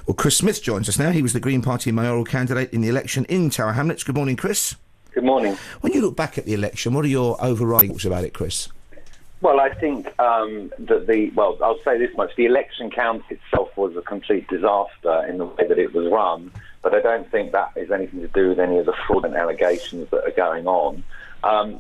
Well, Chris Smith joins us now. He was the Green Party mayoral candidate in the election in Tower Hamlets. Good morning, Chris. Good morning. When you look back at the election, what are your overriding thoughts about it, Chris? Well, I think that I'll say this much. The election count itself was a complete disaster in the way that it was run, but I don't think that is anything to do with any of the fraudulent allegations that are going on.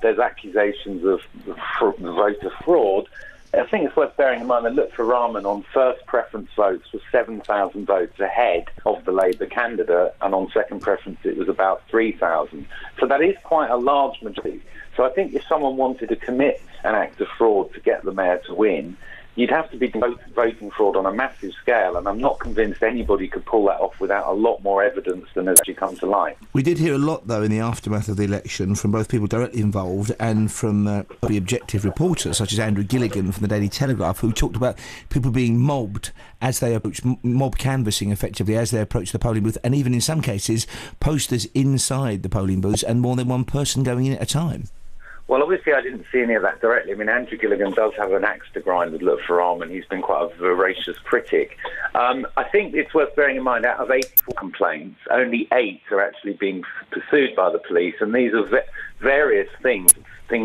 There's accusations of voter fraud. I think it's worth bearing in mind that Lutfi Rahman on first preference votes was 7,000 votes ahead of the Labour candidate, and on second preference it was about 3,000. So that is quite a large majority. So I think if someone wanted to commit an act of fraud to get the mayor to win, you'd have to be voting fraud on a massive scale, and I'm not convinced anybody could pull that off without a lot more evidence than has actually come to light. We did hear a lot, though, in the aftermath of the election from both people directly involved and from the objective reporters, such as Andrew Gilligan from the Daily Telegraph, who talked about people being mobbed as they approach, mob canvassing effectively as they approach the polling booth, and even in some cases posters inside the polling booths and more than one person going in at a time. Well, obviously I didn't see any of that directly. I mean, Andrew Gilligan does have an axe to grind with Lutfi Rahman. He's been quite a voracious critic. I think it's worth bearing in mind, out of 84 complaints, only 8 are actually being pursued by the police, and these are various things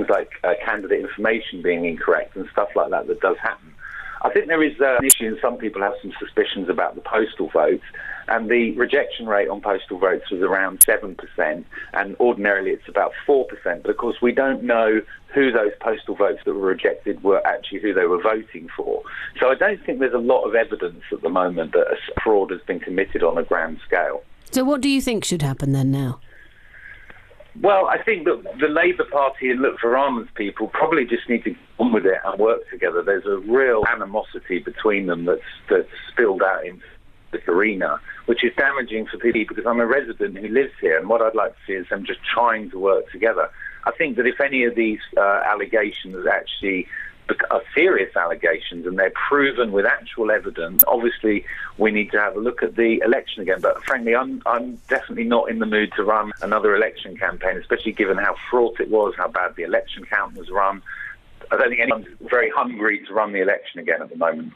like candidate information being incorrect and stuff like that does happen. I think there is an issue, and some people have some suspicions about the postal votes, and the rejection rate on postal votes was around 7%, and ordinarily it's about 4%, but of course we don't know who those postal votes that were rejected were actually who they were voting for. So I don't think there's a lot of evidence at the moment that a fraud has been committed on a grand scale. So what do you think should happen then now? Well, I think that the Labour Party and Lutfi Rahman's people probably just need to get on with it and work together. There's a real animosity between them that's spilled out into this arena, which is damaging for people, because I'm a resident who lives here, and what I'd like to see is them just trying to work together. I think that if any of these allegations actually are serious allegations and they're proven with actual evidence, obviously we need to have a look at the election again. But frankly, I'm definitely not in the mood to run another election campaign, especially given how fraught it was, how bad the election count was run. I don't think anyone's very hungry to run the election again at the moment.